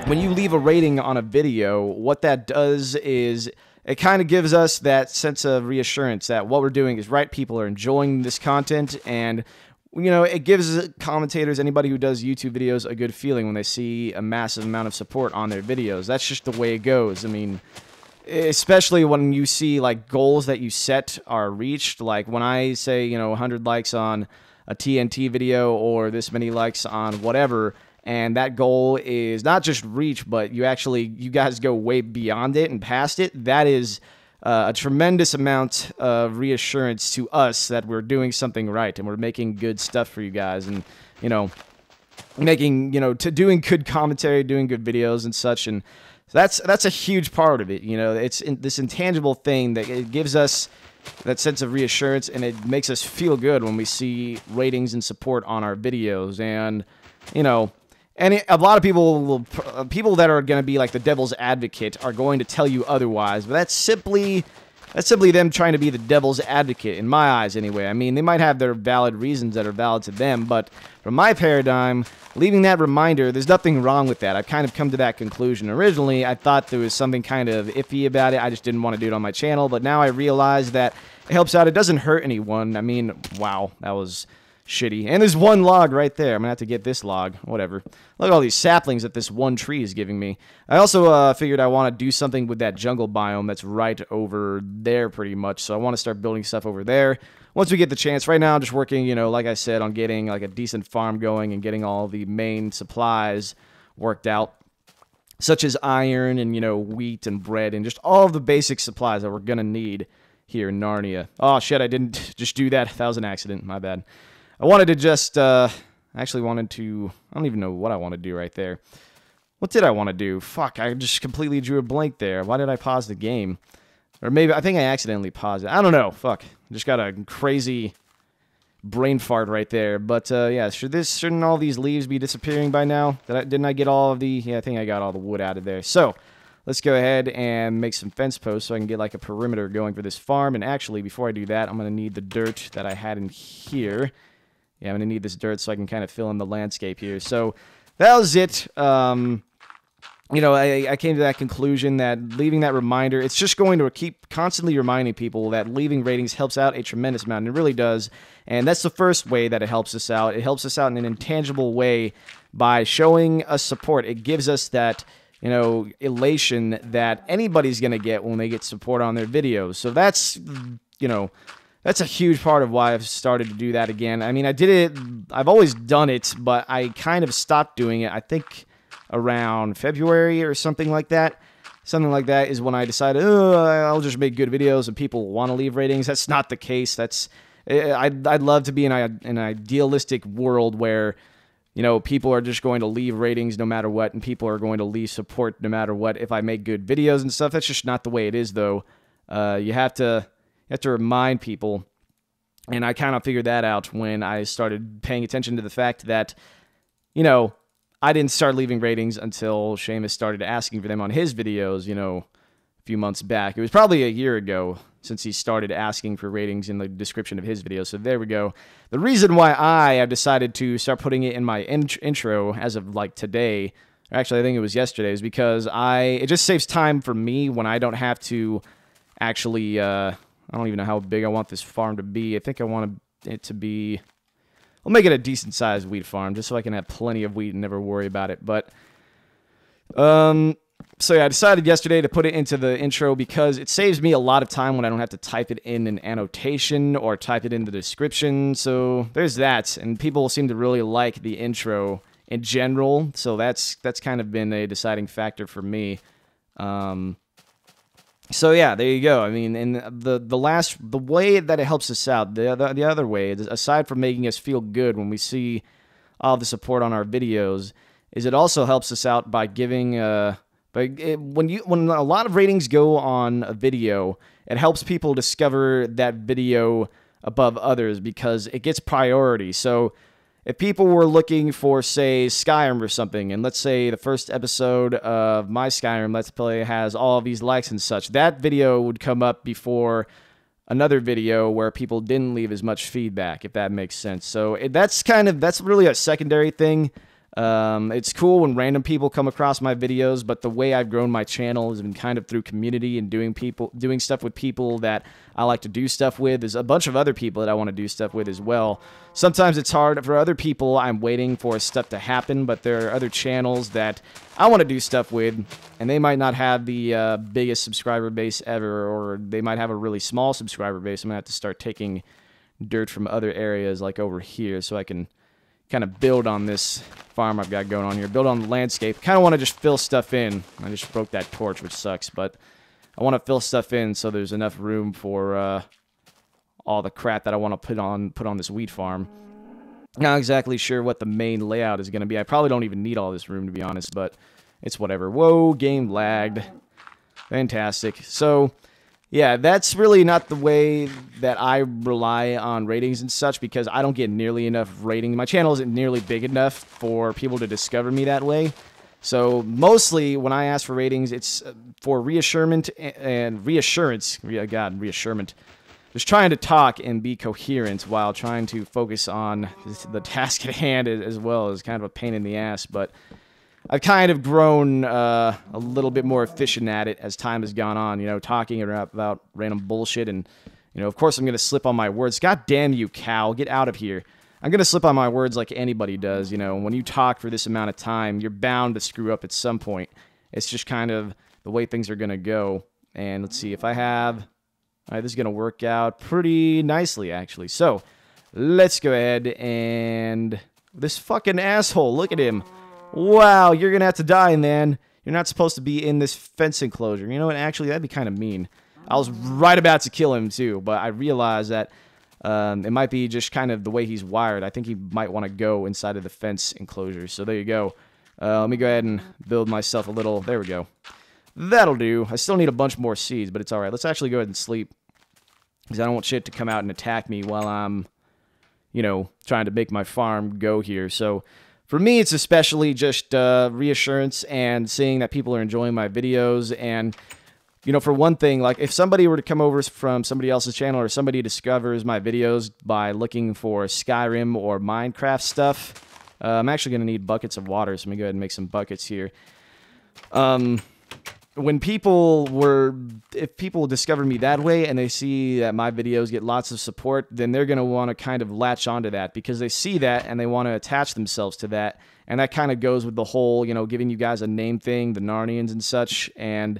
when you leave a rating on a video, what that does is it kind of gives us that sense of reassurance that what we're doing is right. People are enjoying this content, and you know, it gives commentators, anybody who does YouTube videos, a good feeling when they see a massive amount of support on their videos. That's just the way it goes. I mean, especially when you see like goals that you set are reached. Like when I say, you know, 100 likes on a TNT video or this many likes on whatever, and that goal is not just reached, but you guys go way beyond it and past it. That is a tremendous amount of reassurance to us that we're doing something right and we're making good stuff for you guys, and you know, doing good commentary, doing good videos and such. And that's a huge part of it. You know, it's this intangible thing that it gives us that sense of reassurance, and it makes us feel good when we see ratings and support on our videos. And you know, and a lot of people that are going to be like the devil's advocate are going to tell you otherwise, but that's simply them trying to be the devil's advocate, in my eyes anyway. I mean, they might have their valid reasons that are valid to them, but from my paradigm, leaving that reminder, there's nothing wrong with that. I've kind of come to that conclusion. Originally, I thought there was something kind of iffy about it. I just didn't want to do it on my channel, but now I realize that it helps out. It doesn't hurt anyone. I mean, wow, that was shitty. And there's one log right there. I'm gonna have to get this log. Whatever. Look at all these saplings that this one tree is giving me. I also figured I want to do something with that jungle biome that's right over there pretty much. So I want to start building stuff over there once we get the chance. Right now I'm just working, you know, like I said, on getting like a decent farm going and getting all the main supplies worked out, such as iron and, you know, wheat and bread and just all of the basic supplies that we're gonna need here in Narnia. Oh shit, I didn't just do that. That was an accident. My bad. I wanted to just, actually wanted to, I don't even know what I want to do right there. What did I want to do? Fuck, I just completely drew a blank there. Why did I pause the game? Or maybe, I think I accidentally paused it. I don't know, fuck. Just got a crazy brain fart right there. But, yeah, shouldn't all these leaves be disappearing by now? Didn't I get all of the, yeah, I think I got all the wood out of there. So, let's go ahead and make some fence posts so I can get like a perimeter going for this farm. And actually, before I do that, I'm going to need the dirt that I had in here. Yeah, I'm going to need this dirt so I can kind of fill in the landscape here. So, that was it. You know, I came to that conclusion that leaving that reminder, it's just going to keep constantly reminding people that leaving ratings helps out a tremendous amount. And it really does. And that's the first way that it helps us out. It helps us out in an intangible way by showing us support. It gives us that, you know, elation that anybody's going to get when they get support on their videos. So that's, you know, that's a huge part of why I've started to do that again. I mean, I did it, I've always done it, but I kind of stopped doing it, I think, around February or something like that. Something like that is when I decided, oh, I'll just make good videos and people want to leave ratings. That's not the case. That's, I'd love to be in an idealistic world where, you know, people are just going to leave ratings no matter what, and people are going to leave support no matter what if I make good videos and stuff. That's just not the way it is, though. You have to remind people, and I kind of figured that out when I started paying attention to the fact that, you know, I didn't start leaving ratings until Seamus started asking for them on his videos, you know, a few months back. It was probably a year ago since he started asking for ratings in the description of his videos. So there we go. The reason why I have decided to start putting it in my intro as of like today, or actually I think it was yesterday, is because it just saves time for me when I don't have to actually, I don't even know how big I want this farm to be. I think I want it to be, I'll make it a decent-sized wheat farm, just so I can have plenty of wheat and never worry about it. But, so yeah, I decided yesterday to put it into the intro because it saves me a lot of time when I don't have to type it in an annotation or type it in the description. So there's that, and people seem to really like the intro in general. So that's kind of been a deciding factor for me. So yeah, there you go. I mean, and the way that it helps us out, the other way, aside from making us feel good when we see all the support on our videos, is it also helps us out by giving when a lot of ratings go on a video, it helps people discover that video above others because it gets priority. So if people were looking for, say, Skyrim or something, and let's say the first episode of my Skyrim Let's Play has all of these likes and such, that video would come up before another video where people didn't leave as much feedback, if that makes sense. So that's really a secondary thing. It's cool when random people come across my videos, but the way I've grown my channel has been kind of through community and doing stuff with people that I like to do stuff with. There's a bunch of other people that I want to do stuff with as well. Sometimes it's hard for other people. I'm waiting for stuff to happen, but there are other channels that I want to do stuff with, and they might not have the biggest subscriber base ever, or they might have a really small subscriber base. I'm going to have to start taking dirt from other areas like over here so I can kind of build on this farm I've got going on here. Build on the landscape. Kind of want to just fill stuff in. I just broke that torch, which sucks, but I want to fill stuff in so there's enough room for all the crap that I want to put on this wheat farm. Not exactly sure what the main layout is going to be. I probably don't even need all this room, to be honest, but it's whatever. Whoa, game lagged. Fantastic. So yeah, that's really not the way that I rely on ratings and such, because I don't get nearly enough rating. My channel isn't nearly big enough for people to discover me that way. So mostly when I ask for ratings, it's for reassurance and reassurance. God, reassurance. Just trying to talk and be coherent while trying to focus on the task at hand as well is kind of a pain in the ass, but I've kind of grown a little bit more efficient at it as time has gone on, you know, talking about random bullshit, and, you know, of course I'm going to slip on my words. God damn you, cow. Get out of here. I'm going to slip on my words like anybody does, you know. When you talk for this amount of time, you're bound to screw up at some point. It's just kind of the way things are going to go. And let's see if I have... All right, this is going to work out pretty nicely, actually. So, let's go ahead and... This fucking asshole, look at him. Wow, you're going to have to die, man. You're not supposed to be in this fence enclosure. You know what? Actually, that'd be kind of mean. I was right about to kill him, too, but I realized that it might be just kind of the way he's wired. I think he might want to go inside of the fence enclosure. So there you go. Let me go ahead and build myself a little... There we go. That'll do. I still need a bunch more seeds, but it's alright. Let's actually go ahead and sleep, because I don't want shit to come out and attack me while I'm, you know, trying to make my farm go here. So for me, it's especially just reassurance and seeing that people are enjoying my videos. And, you know, for one thing, like if somebody were to come over from somebody else's channel, or somebody discovers my videos by looking for Skyrim or Minecraft stuff, I'm actually going to need buckets of water, so let me go ahead and make some buckets here. If people discover me that way and they see that my videos get lots of support, then they're going to want to kind of latch onto that, because they see that and they want to attach themselves to that. And that kind of goes with the whole, you know, giving you guys a name thing, the Narnians and such. And,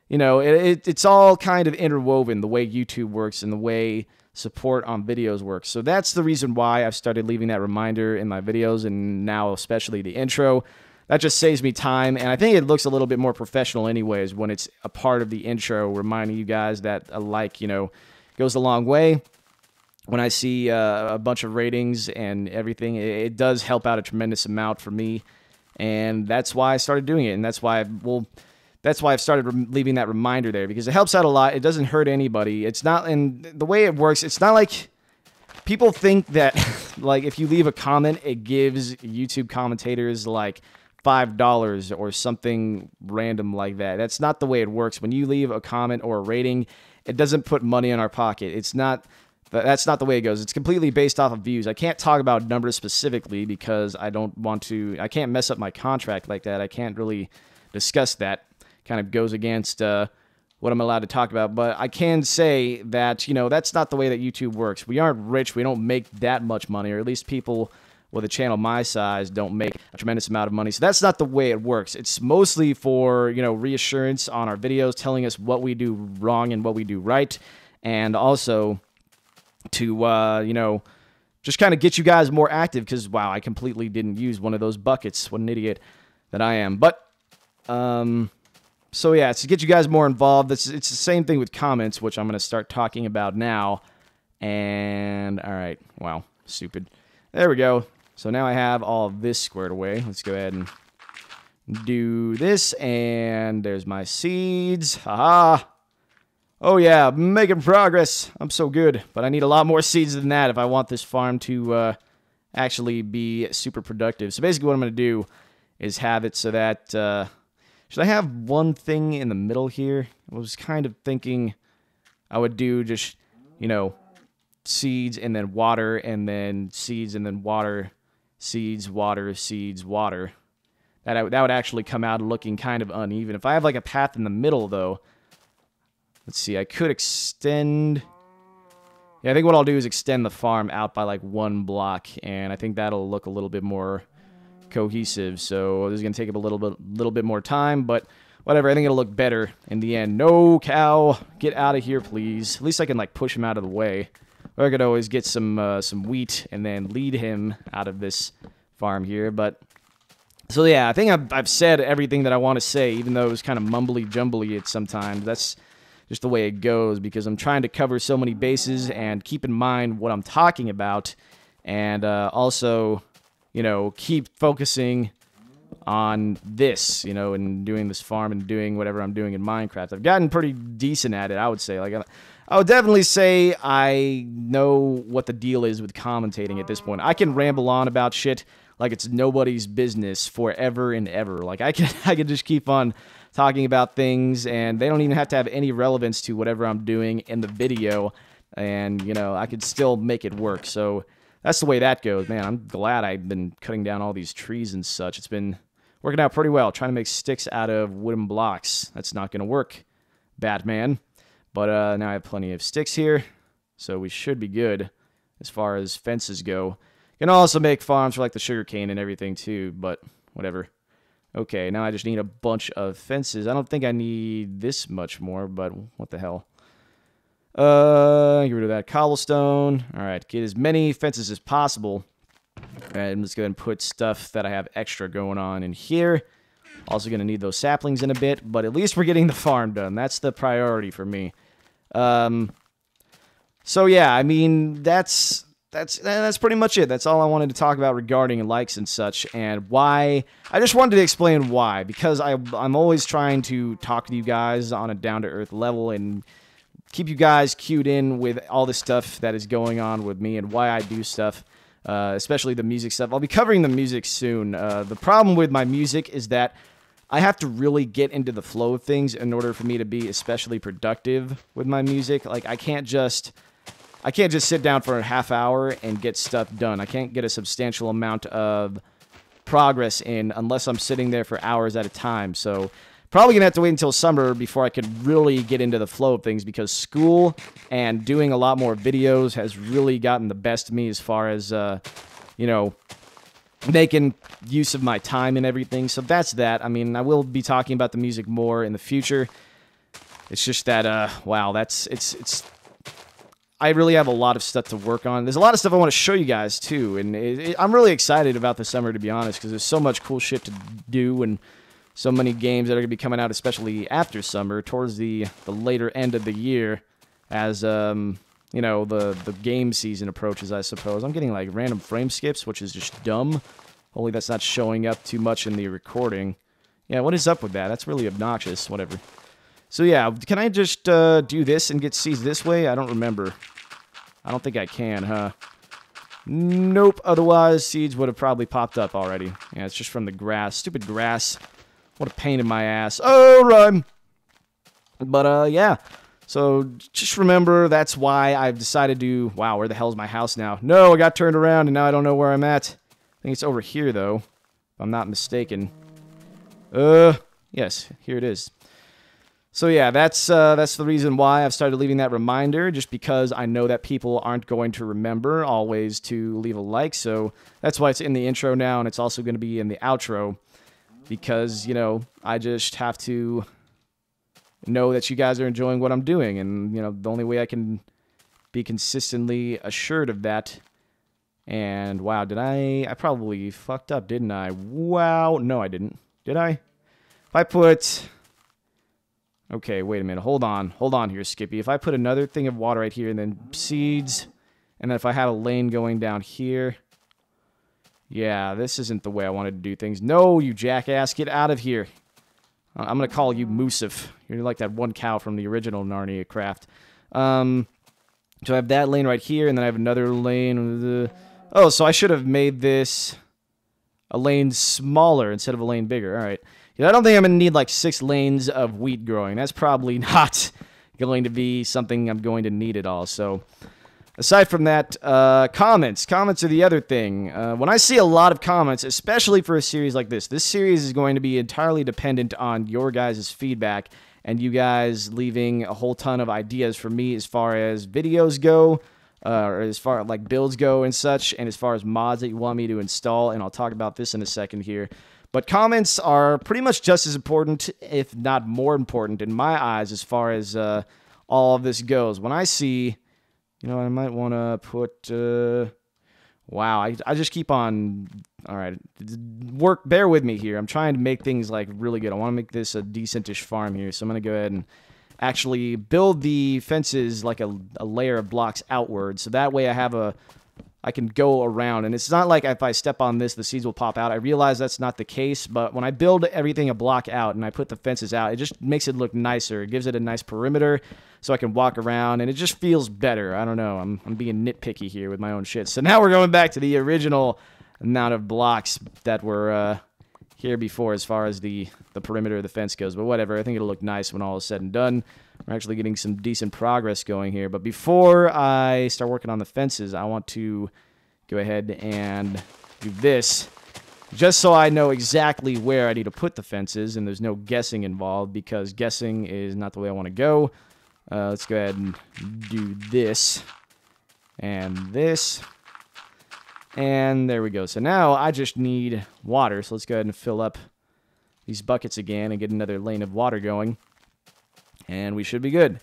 you know, it's all kind of interwoven, the way YouTube works and the way support on videos works. So that's the reason why I've started leaving that reminder in my videos, and now especially the intro. That just saves me time, and I think it looks a little bit more professional anyways when it's a part of the intro, reminding you guys that a like, you know, goes a long way. When I see a bunch of ratings and everything, it does help out a tremendous amount for me, and that's why I started doing it, and that's why I've started leaving that reminder there, because it helps out a lot. It doesn't hurt anybody. It's not, and the way it works, it's not like people think that, like, if you leave a comment, it gives YouTube commentators, like, $5 or something random like that. That's not the way it works. When you leave a comment or a rating, it doesn't put money in our pocket. That's not the way it goes. It's completely based off of views. I can't talk about numbers specifically because I can't mess up my contract like that. I can't really discuss that. Kind of goes against what I'm allowed to talk about. But I can say that, you know, that's not the way that YouTube works. We aren't rich. We don't make that much money, or at least people with a channel my size don't make a tremendous amount of money. So that's not the way it works. It's mostly for, you know, reassurance on our videos, telling us what we do wrong and what we do right, and also to, you know, just kind of get you guys more active, because, wow, I completely didn't use one of those buckets. What an idiot that I am. But, so yeah, it's to get you guys more involved. It's the same thing with comments, which I'm going to start talking about now. And, all right, wow, stupid. There we go. So now I have all of this squared away. Let's go ahead and do this, and there's my seeds. Haha. Oh yeah, making progress. I'm so good, but I need a lot more seeds than that if I want this farm to actually be super productive. So basically what I'm going to do is have it so that... should I have one thing in the middle here? I was kind of thinking I would do just, you know, seeds and then water, and then seeds and then water, seeds, water, seeds, water. That would actually come out looking kind of uneven. If I have like a path in the middle, though, let's see, I could extend... Yeah, I think what I'll do is extend the farm out by like 1 block, and I think that'll look a little bit more cohesive. So this is going to take up a little bit more time, but whatever, I think it'll look better in the end. No, cow, get out of here, please. At least I can like push him out of the way. Or I could always get some wheat and then lead him out of this farm here, but... So yeah, I think I've said everything that I want to say, even though it was kind of mumbly-jumbly at sometimes. That's just the way it goes, because I'm trying to cover so many bases and keep in mind what I'm talking about, and also, you know, keep focusing on this, you know, and doing this farm and doing whatever I'm doing in Minecraft. I've gotten pretty decent at it, I would say. Like, I would definitely say I know what the deal is with commentating at this point. I can ramble on about shit like it's nobody's business forever and ever. Like, I can just keep on talking about things, and they don't even have to have any relevance to whatever I'm doing in the video, and, you know, I could still make it work. So that's the way that goes. Man, I'm glad I've been cutting down all these trees and such. It's been working out pretty well, trying to make sticks out of wooden blocks. That's not going to work, Batman. But now I have plenty of sticks here, so we should be good as far as fences go. Can also make farms for like the sugarcane and everything too, but whatever. Okay, now I just need a bunch of fences. I don't think I need this much more, but what the hell. Get rid of that cobblestone. Alright, get as many fences as possible. Alright, I'm just going to put stuff that I have extra going on in here. Also going to need those saplings in a bit, but at least we're getting the farm done. That's the priority for me. So yeah, I mean, that's pretty much it. That's all I wanted to talk about regarding likes and such, and why. I just wanted to explain why, because I'm always trying to talk to you guys on a down-to-earth level and keep you guys cued in with all the stuff that is going on with me and why I do stuff, especially the music stuff. I'll be covering the music soon. The problem with my music is that I have to really get into the flow of things in order for me to be especially productive with my music. Like, I can't just sit down for a half hour and get stuff done. I can't get a substantial amount of progress in unless I'm sitting there for hours at a time. So probably going to have to wait until summer before I could really get into the flow of things, because school and doing a lot more videos has really gotten the best of me as far as, you know, making use of my time and everything. So that's that. I mean, I will be talking about the music more in the future. It's just that, wow, it's I really have a lot of stuff to work on. There's a lot of stuff I want to show you guys, too, and I'm really excited about the summer, to be honest, because there's so much cool shit to do, and so many games that are going to be coming out, especially after summer, towards the later end of the year, as, you know, the game season approaches, I suppose. I'm getting, like, random frame skips, which is just dumb. Hopefully that's not showing up too much in the recording. Yeah, what is up with that? That's really obnoxious. Whatever. So yeah, can I just do this and get seeds this way? I don't remember. I don't think I can, huh? Nope, otherwise seeds would have probably popped up already. Yeah, it's just from the grass. Stupid grass. What a pain in my ass. Oh, run! But, yeah. So, just remember, that's why I've decided to... Wow, where the hell is my house now? No, I got turned around, and now I don't know where I'm at. I think it's over here, though, if I'm not mistaken. Yes, here it is. So yeah, that's the reason why I've started leaving that reminder, just because I know that people aren't going to remember always to leave a like, so that's why it's in the intro now, and it's also going to be in the outro, because, you know, I just have to know that you guys are enjoying what I'm doing, and, you know, the only way I can be consistently assured of that. And wow, did I probably fucked up, didn't I? Wow, no I didn't. Did I? If I put... Okay, wait a minute. Hold on here, Skippy. If I put another thing of water right here, and then seeds, and then if I have a lane going down here... Yeah, this isn't the way I wanted to do things. No, you jackass, get out of here. I'm going to call you Moosef. You're like that one cow from the original NarniaCraft. So I have that lane right here, and then I have another lane... Oh, so I should have made this a lane smaller instead of a lane bigger. All right. Yeah, I don't think I'm going to need like 6 lanes of wheat growing. That's probably not going to be something I'm going to need at all. So aside from that, comments. Comments are the other thing. When I see a lot of comments, especially for a series like this series is going to be entirely dependent on your guys' feedback and you guys leaving a whole ton of ideas for me as far as videos go, or as far like builds go and such, and as far as mods that you want me to install, and I'll talk about this in a second here. But comments are pretty much just as important, if not more important, in my eyes as far as all of this goes. When I see, you know, I might want to put, wow, I just keep on, all right, bear with me here. I'm trying to make things, like, really good. I want to make this a decentish farm here, so I'm going to go ahead and actually build the fences like a layer of blocks outward, so that way I can go around, and it's not like if I step on this, the seeds will pop out. I realize that's not the case, but when I build everything a block out and I put the fences out, it just makes it look nicer. It gives it a nice perimeter so I can walk around, and it just feels better. I don't know. I'm being nitpicky here with my own shit. So now we're going back to the original amount of blocks that were here before as far as the perimeter of the fence goes, but whatever. I think it'll look nice when all is said and done. We're actually getting some decent progress going here, but before I start working on the fences, I want to go ahead and do this, just so I know exactly where I need to put the fences, and there's no guessing involved, because guessing is not the way I want to go. Let's go ahead and do this, and this, and there we go. So now I just need water, so let's go ahead and fill up these buckets again and get another lane of water going, and we should be good.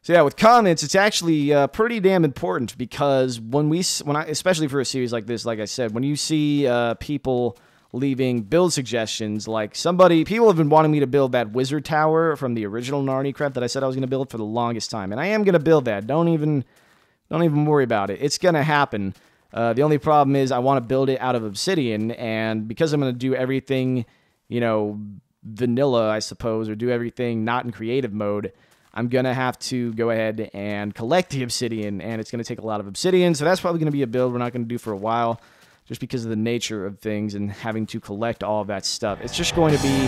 So yeah, with comments, it's actually pretty damn important, because especially for a series like this, like I said, when you see people leaving build suggestions, like people have been wanting me to build that wizard tower from the original NarniaCraft that I said I was going to build for the longest time, and I am going to build that. Don't even worry about it. It's going to happen. The only problem is I want to build it out of obsidian, and because I'm going to do everything, you know, vanilla, I suppose, or do everything not in creative mode, I'm going to have to go ahead and collect the obsidian, and it's going to take a lot of obsidian, so that's probably going to be a build we're not going to do for a while, just because of the nature of things and having to collect all of that stuff. It's just going to be